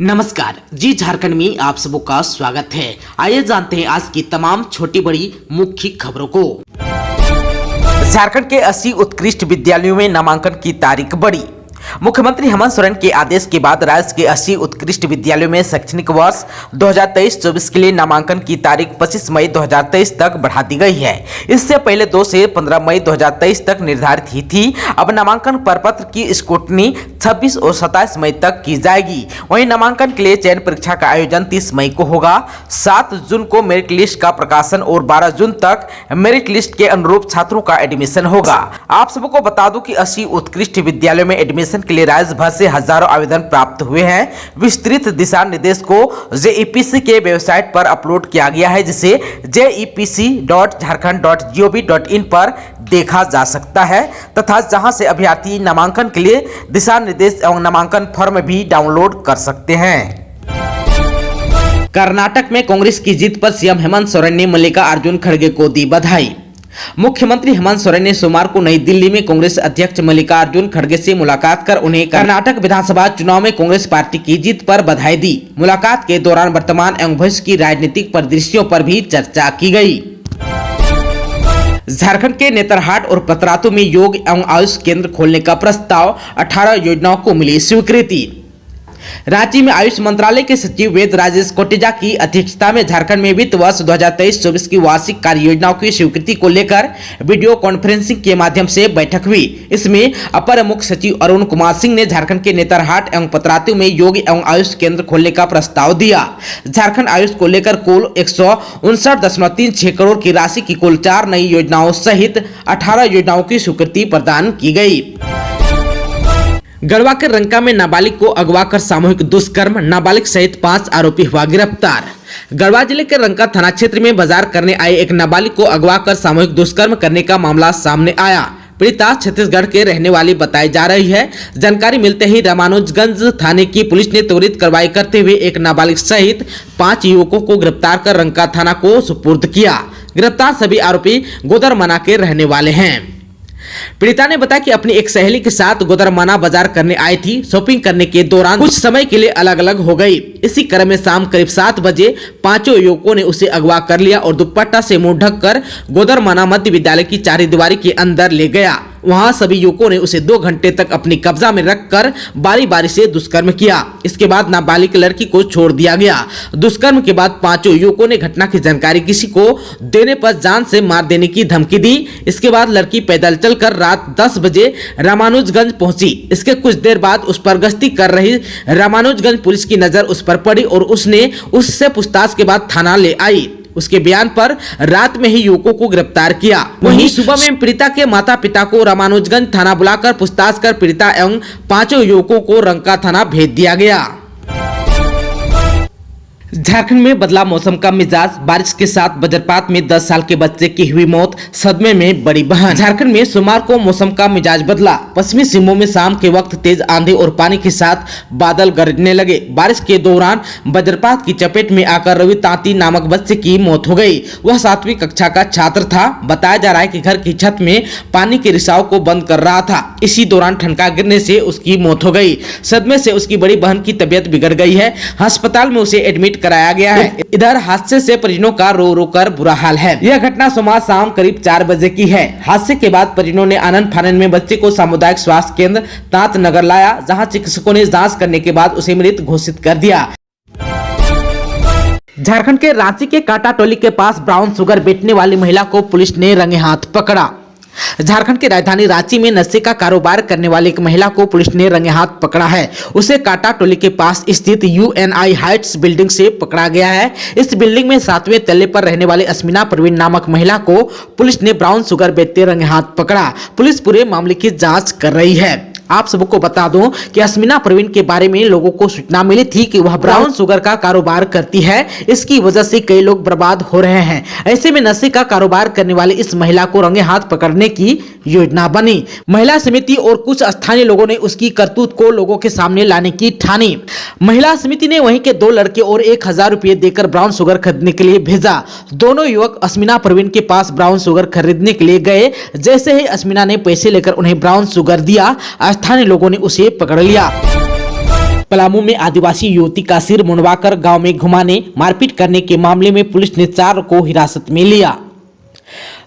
नमस्कार जी, झारखंड में आप सबों का स्वागत है। आइए जानते हैं आज की तमाम छोटी बड़ी मुख्य खबरों को। झारखंड के 80 उत्कृष्ट विद्यालयों में नामांकन की तारीख बढ़ी। मुख्यमंत्री हेमंत सोरेन के आदेश के बाद राज्य के 80 उत्कृष्ट विद्यालयों में शैक्षणिक वर्ष 2023-24 के लिए नामांकन की तारीख 25 मई 2023 तक बढ़ा दी गई है। इससे पहले 2 से 15 मई 2023 तक निर्धारित ही थी। अब नामांकन प्रपत्र की स्क्रूटनी 26 और 27 मई तक की जाएगी। वहीं नामांकन के लिए चयन परीक्षा का आयोजन 30 मई को होगा। 7 जून को मेरिट लिस्ट का प्रकाशन और 12 जून तक मेरिट लिस्ट के अनुरूप छात्रों का एडमिशन होगा। आप सबको बता दूं कि 80 उत्कृष्ट विद्यालयों में एडमिशन के लिए राज्य भर से हजारों आवेदन प्राप्त हुए हैं। विस्तृत दिशा निर्देश को JEPC के वेबसाइट पर अपलोड किया गया है, जिसे jepc.jharkhand.gov.in पर देखा जा सकता है तथा जहां से अभ्यर्थी नामांकन के लिए दिशा निर्देश एवं नामांकन फॉर्म भी डाउनलोड कर सकते हैं। कर्नाटक में कांग्रेस की जीत पर सीएम हेमंत सोरेन ने मल्लिकार्जुन खड़गे को दी बधाई। मुख्यमंत्री हेमंत सोरेन ने सोमवार को नई दिल्ली में कांग्रेस अध्यक्ष मल्लिकार्जुन खड़गे से मुलाकात कर उन्हें कर्नाटक विधानसभा चुनाव में कांग्रेस पार्टी की जीत पर बधाई दी। मुलाकात के दौरान वर्तमान एवं भविष्य की राजनीतिक परिदृश्यों पर भी चर्चा की गई। झारखंड के नेतरहाट और पतरातू में योग एवं आयुष केंद्र खोलने का प्रस्ताव, 18 योजनाओं को मिली स्वीकृति। रांची में आयुष मंत्रालय के सचिव वेद राजेश कोटेचा की अध्यक्षता में झारखंड में वित्त वर्ष 2023-24 की वार्षिक कार्य योजनाओं की स्वीकृति को लेकर वीडियो कॉन्फ्रेंसिंग के माध्यम से बैठक हुई। इसमें अपर मुख्य सचिव अरुण कुमार सिंह ने झारखंड के नेतरहाट एवं पतरातू में योग एवं आयुष केंद्र खोलने का प्रस्ताव दिया। झारखंड आयुष को लेकर कुल 159.36 करोड़ की राशि की कुल 4 नई योजनाओं सहित 18 योजनाओं की स्वीकृति प्रदान की गई। गढ़वा के रंका में नाबालिग को अगवा कर सामूहिक दुष्कर्म, नाबालिग सहित 5 आरोपी हुआ गिरफ्तार। गढ़वा जिले के रंका थाना क्षेत्र में बाजार करने आए एक नाबालिग को अगवा कर सामूहिक दुष्कर्म करने का मामला सामने आया। पीड़िता छत्तीसगढ़ के रहने वाली बताई जा रही है। जानकारी मिलते ही रामानुजगंज थाने की पुलिस ने त्वरित कार्रवाई करते हुए एक नाबालिग सहित 5 युवकों को गिरफ्तार कर रंका थाना को सुपुर्द किया। गिरफ्तार सभी आरोपी गोदरमना के रहने वाले हैं। पीड़िता ने बताया कि अपनी एक सहेली के साथ गोदरमाना बाजार करने आई थी। शॉपिंग करने के दौरान कुछ समय के लिए अलग अलग हो गई। इसी क्रम में शाम करीब 7 बजे 5 युवकों ने उसे अगवा कर लिया और दुपट्टा से मुंह ढककर गोदरमाना मध्य विद्यालय की चारदीवारी के अंदर ले गया। वहां सभी युवकों ने उसे 2 घंटे तक अपनी कब्जा में रखकर बारी बारी से दुष्कर्म किया। इसके बाद नाबालिग लड़की को छोड़ दिया गया। दुष्कर्म के बाद 5 युवकों ने घटना की जानकारी किसी को देने पर जान से मार देने की धमकी दी। इसके बाद लड़की पैदल चलकर रात 10 बजे रामानुजगंज पहुंची। इसके कुछ देर बाद उस पर गश्ती कर रही रामानुजगंज पुलिस की नजर उस पर पड़ी और उसने उससे पूछताछ के बाद थाना ले आई। उसके बयान पर रात में ही युवकों को गिरफ्तार किया। वहीं सुबह में पीड़िता के माता पिता को रामानुजगंज थाना बुलाकर पूछताछ कर पीड़िता एवं 5 युवकों को रंका थाना भेज दिया गया। झारखंड में बदला मौसम का मिजाज, बारिश के साथ वज्रपात में 10 साल के बच्चे की हुई मौत, सदमे में बड़ी बहन। झारखंड में सोमवार को मौसम का मिजाज बदला। पश्चिमी सिंहभूम में शाम के वक्त तेज आंधी और पानी के साथ बादल गरजने लगे। बारिश के दौरान वज्रपात की चपेट में आकर रवि तांती नामक बच्चे की मौत हो गई। वह 7वीं कक्षा का छात्र था। बताया जा रहा है कि घर की छत में पानी के रिसाव को बंद कर रहा था। इसी दौरान ठनका गिरने से उसकी मौत हो गई। सदमे से उसकी बड़ी बहन की तबीयत बिगड़ गई है। अस्पताल में उसे एडमिट कराया गया है। इधर हादसे से परिजनों का रो रो कर बुरा हाल है। यह घटना सोमवार शाम करीब 4 बजे की है। हादसे के बाद परिजनों ने आनंद फानन में बच्चे को सामुदायिक स्वास्थ्य केंद्र तात नगर लाया, जहां चिकित्सकों ने जांच करने के बाद उसे मृत घोषित कर दिया। झारखंड के रांची के कांटा टोली के पास ब्राउन शुगर बेचने वाली महिला को पुलिस ने रंगे हाथ पकड़ा। झारखंड की राजधानी रांची में नशे का कारोबार करने वाली एक महिला को पुलिस ने रंगे हाथ पकड़ा है। उसे कांटा टोली के पास स्थित UNI हाइट्स बिल्डिंग से पकड़ा गया है। इस बिल्डिंग में 7वें तल्ले पर रहने वाली अस्मिना प्रवीण नामक महिला को पुलिस ने ब्राउन शुगर बेचते रंगे हाथ पकड़ा। पुलिस पूरे मामले की जांच कर रही है। आप सबको बता दूं कि अस्मिना प्रवीण के बारे में लोगों को सूचना मिली थी कि वह ब्राउन शुगर का कारोबार करती है। इसकी वजह से कई लोग बर्बाद हो रहे हैं। ऐसे में नशे का कारोबार करने वाली इस महिला को रंगे हाथ पकड़ने की योजना बनी। महिला समिति और कुछ स्थानीय लोगों ने उसकी करतूत को लोगों के सामने लाने की ठानी। महिला समिति ने वहीं के 2 लड़के और 1000 रुपये देकर ब्राउन शुगर खरीदने के लिए भेजा। दोनों युवक अस्मिना प्रवीण के पास ब्राउन शुगर खरीदने के लिए गए। जैसे ही अस्मिना ने पैसे लेकर उन्हें ब्राउन शुगर दिया, स्थानीय लोगों ने उसे पकड़ लिया। पलामू में आदिवासी युवती का सिर मुंडवाकर गांव में घुमाने मारपीट करने के मामले में पुलिस ने 4 को हिरासत में लिया।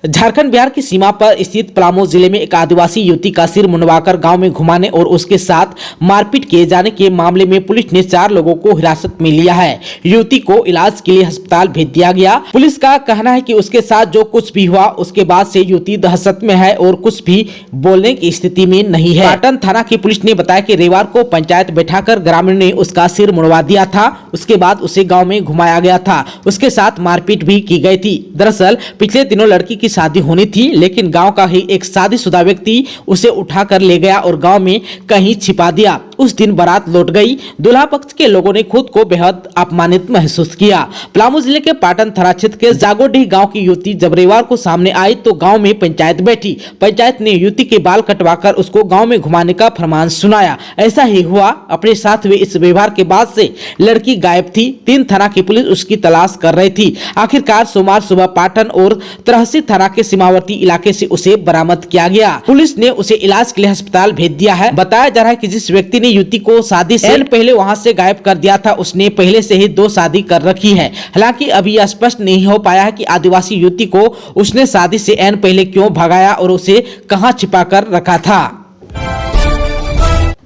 झारखंड बिहार की सीमा पर स्थित पलामू जिले में एक आदिवासी युवती का सिर मुंडवाकर गांव में घुमाने और उसके साथ मारपीट किए जाने के मामले में पुलिस ने 4 लोगों को हिरासत में लिया है। युवती को इलाज के लिए अस्पताल भेज दिया गया। पुलिस का कहना है कि उसके साथ जो कुछ भी हुआ उसके बाद से युवती दहशत में है और कुछ भी बोलने की स्थिति में नहीं है। पाटन थाना की पुलिस ने बताया कि रविवार को पंचायत बैठाकर ग्रामीण ने उसका सिर मुंडवा दिया था। उसके बाद उसे गाँव में घुमाया गया था। उसके साथ मारपीट भी की गई थी। दरअसल पिछले दिनों लड़की की शादी होनी थी, लेकिन गांव का ही एक शादीशुदा व्यक्ति उसे उठाकर ले गया और गांव में कहीं छिपा दिया। उस दिन बारात लौट गई। दूल्हा पक्ष के लोगों ने खुद को बेहद अपमानित महसूस किया। पलामू जिले के पाटन थाना क्षेत्र के जागोडीह गांव की युवती जब रविवार को सामने आई तो गांव में पंचायत बैठी। पंचायत ने युवती के बाल कटवाकर उसको गांव में घुमाने का फरमान सुनाया। ऐसा ही हुआ। अपने साथ हुए इस व्यवहार के बाद से लड़की गायब थी। 3 थाना की पुलिस उसकी तलाश कर रही थी। आखिरकार सोमवार सुबह पाटन और तरहसी थाना के सीमावर्ती इलाके से उसे बरामद किया गया। पुलिस ने उसे इलाज के लिए अस्पताल भेज दिया है। बताया जा रहा है कि जिस व्यक्ति ने युवती को शादी से पहले वहां से गायब कर दिया था, उसने पहले से ही 2 शादी कर रखी है। हालांकि अभी यह स्पष्ट नहीं हो पाया है कि आदिवासी युवती को उसने शादी से पहले क्यों भगाया और उसे कहां छिपा कर रखा था।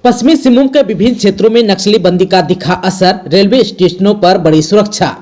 पश्चिमी सिंहभूम के विभिन्न क्षेत्रों में नक्सली बंदी का दिखा असर। रेलवे स्टेशनों पर बड़ी सुरक्षा।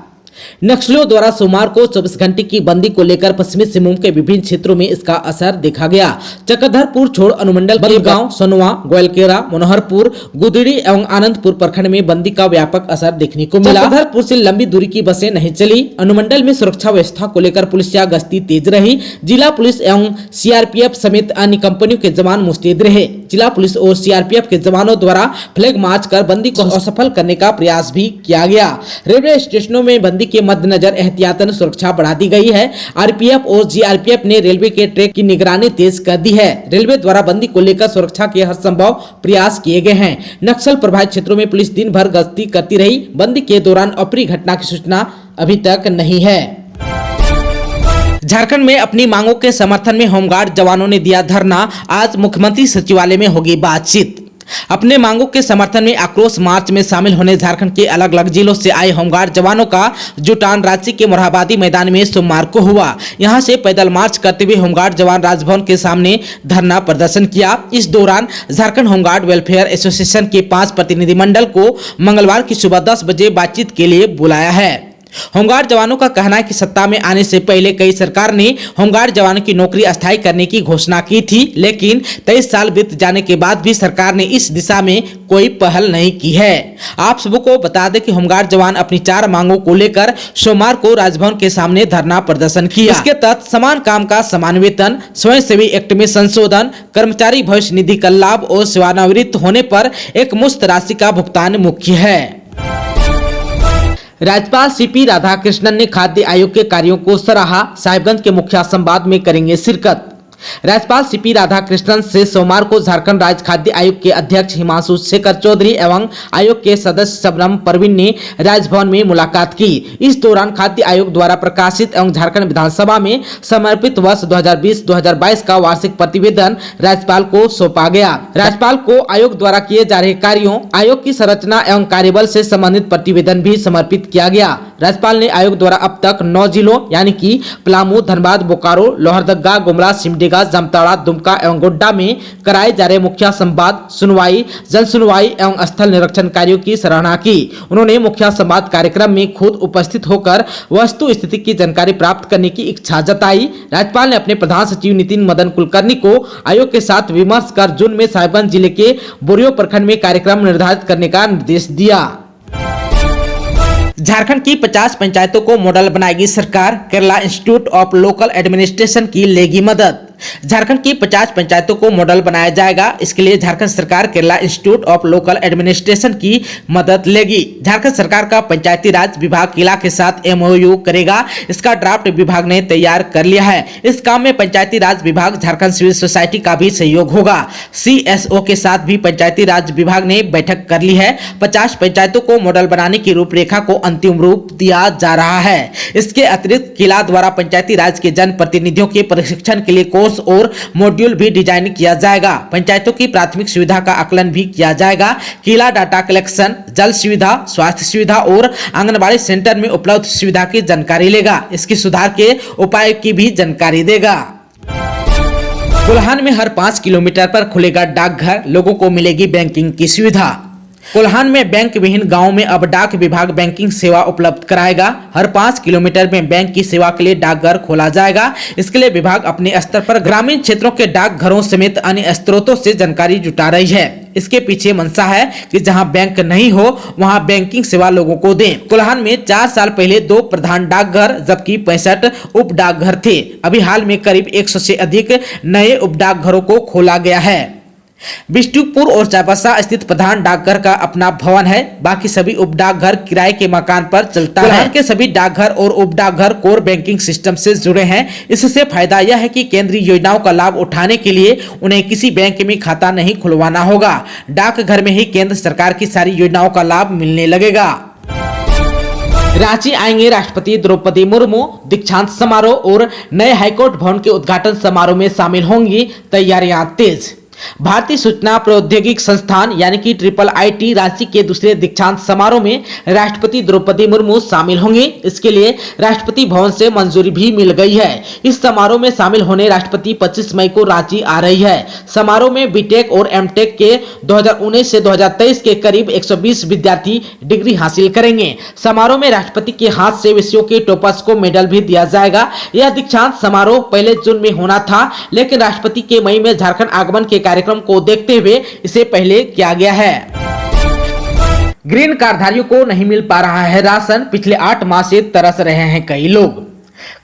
नक्सलियों द्वारा सोमवार को 24 घंटे की बंदी को लेकर पश्चिमी सिंहभूम के विभिन्न क्षेत्रों में इसका असर देखा गया। चक्रधरपुर छोड़ अनुमंडल गांव, सोनवा, गोयलकेरा, मनोहरपुर, गुदड़ी एवं आनंदपुर प्रखंड में बंदी का व्यापक असर देखने को मिला। चक्रधरपुर से लंबी दूरी की बसें नहीं चली। अनुमंडल में सुरक्षा व्यवस्था को लेकर पुलिस या गश्ती तेज रही। जिला पुलिस एवं सीआरपीएफ समेत अन्य कंपनियों के जवान मुस्तैद रहे। जिला पुलिस और सीआरपीएफ के जवानों द्वारा फ्लैग मार्च कर बंदी को असफल करने का प्रयास भी किया गया। रेलवे स्टेशनों में बंदी के मद्देनजर एहतियातन सुरक्षा बढ़ा दी गई है। आरपीएफ और जीआरपीएफ ने रेलवे के ट्रैक की निगरानी तेज कर दी है। रेलवे द्वारा बंदी को लेकर सुरक्षा के हर संभव प्रयास किए गए हैं। नक्सल प्रभावित क्षेत्रों में पुलिस दिन भर गश्ती करती रही। बंदी के दौरान अप्रिय घटना की सूचना अभी तक नहीं है। झारखंड में अपनी मांगों के समर्थन में होमगार्ड जवानों ने दिया धरना। आज मुख्यमंत्री सचिवालय में होगी बातचीत। अपने मांगों के समर्थन में आक्रोश मार्च में शामिल होने झारखंड के अलग अलग जिलों से आए होमगार्ड जवानों का जुटान रांची के मोरहाबादी मैदान में सोमवार को हुआ। यहां से पैदल मार्च करते हुए होमगार्ड जवान राजभवन के सामने धरना प्रदर्शन किया। इस दौरान झारखंड होमगार्ड वेलफेयर एसोसिएशन के 5 प्रतिनिधिमंडल को मंगलवार की सुबह 10 बजे बातचीत के लिए बुलाया है। होमगार्ड जवानों का कहना है कि सत्ता में आने से पहले कई सरकार ने होमगार्ड जवानों की नौकरी अस्थायी करने की घोषणा की थी, लेकिन 23 साल बीत जाने के बाद भी सरकार ने इस दिशा में कोई पहल नहीं की है। आप सबको बता दें कि होमगार्ड जवान अपनी 4 मांगों को लेकर सोमवार को राजभवन के सामने धरना प्रदर्शन किया। इसके तहत समान काम का समान वेतन, स्वयंसेवी एक्ट में संशोधन, कर्मचारी भविष्य निधि का लाभ और सेवानिवृत्त होने पर एक मुश्त राशि का भुगतान मुख्य है। राज्यपाल सीपी राधाकृष्णन ने खाद्य आयोग के कार्यों को सराहा। साहिबगंज के मुखिया संवाद में करेंगे शिरकत। राज्यपाल सीपी राधाकृष्णन से सोमवार को झारखंड राज्य खाद्य आयोग के अध्यक्ष हिमांशु शेखर चौधरी एवं आयोग के सदस्य शबनम परवीन ने राजभवन में मुलाकात की। इस दौरान खाद्य आयोग द्वारा प्रकाशित एवं झारखंड विधानसभा में समर्पित वर्ष 2020-2022 का वार्षिक प्रतिवेदन राज्यपाल को सौंपा गया। राज्यपाल को आयोग द्वारा किए जा रहे कार्यों, आयोग की संरचना एवं कार्यबल से संबंधित प्रतिवेदन भी समर्पित किया गया। राज्यपाल ने आयोग द्वारा अब तक 9 जिलों यानी कि पलामू, धनबाद, बोकारो, लोहरदगा, गुमला, सिमडेगा, जामताड़ा, दुमका एवं गोड्डा में कराए जा रहे मुखिया संवाद, सुनवाई, जन सुनवाई एवं स्थल निरीक्षण कार्यों की सराहना की। उन्होंने मुखिया संवाद कार्यक्रम में खुद उपस्थित होकर वस्तु स्थिति की जानकारी प्राप्त करने की इच्छा जताई। राज्यपाल ने अपने प्रधान सचिव नितिन मदन कुलकर्णी को आयोग के साथ विमर्श कर जून में साहिबगंज जिले के बोरियो प्रखंड में कार्यक्रम निर्धारित करने का निर्देश दिया। झारखंड की 50 पंचायतों को मॉडल बनाएगी सरकार। Kerala institute of local administration की लेगी मदद। झारखंड की 50 पंचायतों को मॉडल बनाया जाएगा। इसके लिए झारखंड सरकार Kerala institute of local administration की मदद लेगी। झारखंड सरकार का पंचायती राज विभाग केला के साथ MOU करेगा। इसका ड्राफ्ट विभाग ने तैयार कर लिया है। इस काम में पंचायती राज विभाग, झारखंड सिविल सोसाइटी का भी सहयोग होगा। CSO के साथ भी पंचायती राज विभाग ने बैठक कर ली है। 50 पंचायतों को मॉडल बनाने की रूपरेखा को अंतिम रूप दिया जा रहा है। इसके अतिरिक्त केला द्वारा पंचायती राज के जन प्रतिनिधियों के प्रशिक्षण के लिए कोर्स कोर्स और मॉड्यूल भी डिजाइन किया जाएगा। पंचायतों की प्राथमिक सुविधा का आकलन भी किया जाएगा। किला डाटा कलेक्शन, जल सुविधा, स्वास्थ्य सुविधा और आंगनबाड़ी सेंटर में उपलब्ध सुविधा की जानकारी लेगा। इसकी सुधार के उपाय की भी जानकारी देगा। कोल्हान में हर 5 किलोमीटर पर खुलेगा डाकघर, लोगों को मिलेगी बैंकिंग की सुविधा। कोल्हान में बैंक विहीन गांव में अब डाक विभाग बैंकिंग सेवा उपलब्ध कराएगा। हर 5 किलोमीटर में बैंक की सेवा के लिए डाकघर खोला जाएगा। इसके लिए विभाग अपने स्तर पर ग्रामीण क्षेत्रों के डाकघरों समेत अन्य स्रोतों से जानकारी जुटा रही है। इसके पीछे मंशा है कि जहां बैंक नहीं हो वहां बैंकिंग सेवा लोगों को दें। कोल्हान में 4 साल पहले 2 प्रधान डाकघर जबकि 65 उप डाकघर थे। अभी हाल में करीब 100 से अधिक नए उप डाकघरों को खोला गया है। बिष्टुपुर और चाईबासा स्थित प्रधान डाकघर का अपना भवन है। बाकी सभी उप डाकघर किराए के मकान पर चलता है। के सभी डाकघर और उप डाकघर कोर बैंकिंग सिस्टम से जुड़े हैं। इससे फायदा यह है कि केंद्रीय योजनाओं का लाभ उठाने के लिए उन्हें किसी बैंक में खाता नहीं खुलवाना होगा। डाकघर में ही केंद्र सरकार की सारी योजनाओं का लाभ मिलने लगेगा। रांची आएंगे राष्ट्रपति द्रौपदी मुर्मू। दीक्षांत समारोह और नए हाईकोर्ट भवन के उद्घाटन समारोह में शामिल होंगी। तैयारियां तेज। भारतीय सूचना प्रौद्योगिकी संस्थान यानी कि IIIT रांची के दूसरे दीक्षांत समारोह में राष्ट्रपति द्रौपदी मुर्मू शामिल होंगे। इसके लिए राष्ट्रपति भवन से मंजूरी भी मिल गई है। इस समारोह में शामिल होने राष्ट्रपति 25 मई को रांची आ रही है। समारोह में बीटेक और एमटेक के 2019 से 2023 के करीब 120 विद्यार्थी डिग्री हासिल करेंगे। समारोह में राष्ट्रपति के हाथ से विषयों के टॉपर्स को मेडल भी दिया जाएगा। यह दीक्षांत समारोह पहले जून में होना था, लेकिन राष्ट्रपति के मई में झारखंड आगमन के कार्यक्रम को देखते हुए इसे पहले किया गया है। ग्रीन कार्डधारियों को नहीं मिल पा रहा है राशन। पिछले 8 माह से तरस रहे हैं कई लोग।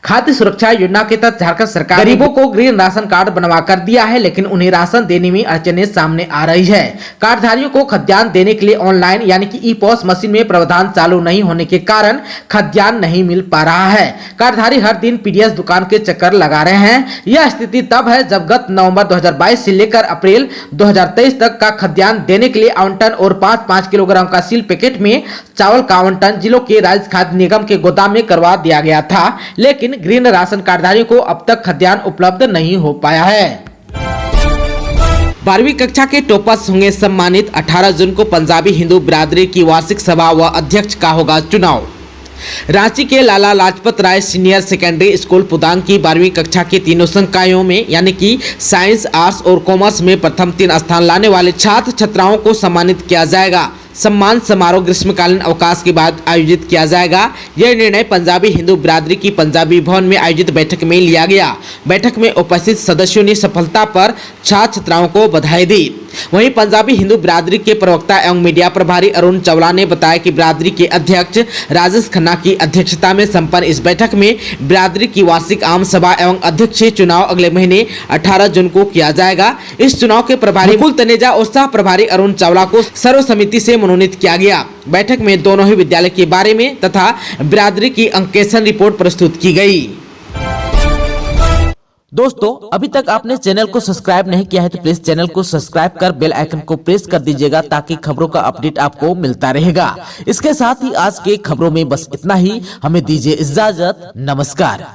खाद्य सुरक्षा योजना के तहत झारखंड सरकार गरीबों को ग्रीन राशन कार्ड बनवा कर दिया है, लेकिन उन्हें राशन देने में अड़चनें सामने आ रही है। कार्डधारियों को खाद्यान्न देने के लिए ऑनलाइन यानी कि ई-पॉस मशीन में प्रावधान चालू नहीं होने के कारण खाद्यान्न नहीं मिल पा रहा है। कार्डधारी हर दिन पीडीएस दुकान के चक्कर लगा रहे हैं। यह स्थिति तब है जब गत नवंबर 2022 से लेकर अप्रैल 2023 तक का खाद्यान्न देने के लिए आवंटन और 5-5 किलोग्राम का सील पैकेट में चावल का आवंटन जिलों के राज्य खाद्य निगम के गोदाम में करवा दिया गया था, लेकिन ग्रीन राशन कार्डधारियों को अब तक खाद्यान्न उपलब्ध नहीं हो पाया है। 12वीं कक्षा के टॉपर्स होंगे सम्मानित। 18 जून को पंजाबी हिंदू बिरादरी की वार्षिक सभा व अध्यक्ष का होगा चुनाव। रांची के Lala Lajpat Rai senior secondary school Pundag की 12वीं कक्षा के तीनों संकायों में यानी कि साइंस, आर्ट्स और कॉमर्स में प्रथम 3 स्थान लाने वाले छात्र छात्राओं को सम्मानित किया जाएगा। सम्मान समारोह ग्रीष्मकालीन अवकाश के बाद आयोजित किया जाएगा। यह निर्णय पंजाबी हिंदू बिरादरी की पंजाबी भवन में आयोजित बैठक में लिया गया। बैठक में उपस्थित सदस्यों ने सफलता पर छात्र छात्राओं को बधाई दी। वहीं पंजाबी हिंदू बिरादरी के प्रवक्ता एवं मीडिया प्रभारी अरुण चावला ने बताया कि बिरादरी के अध्यक्ष राजेश खन्ना की अध्यक्षता में संपन्न इस बैठक में बिरादरी की वार्षिक आम सभा एवं अध्यक्ष चुनाव अगले महीने 18 जून को किया जाएगा। इस चुनाव के प्रभारी मुकुल तनेजा और सह प्रभारी अरुण चावला को सर्वसम्मति से मनोनीत किया गया। बैठक में दोनों ही विद्यालय के बारे में तथा बिरादरी की अंकेक्षण रिपोर्ट प्रस्तुत की गई। दोस्तों, अभी तक आपने चैनल को सब्सक्राइब नहीं किया है तो प्लीज चैनल को सब्सक्राइब कर बेल आइकन को प्रेस कर दीजिएगा ताकि खबरों का अपडेट आपको मिलता रहेगा। इसके साथ ही आज के खबरों में बस इतना ही। हमें दीजिए इजाजत। नमस्कार।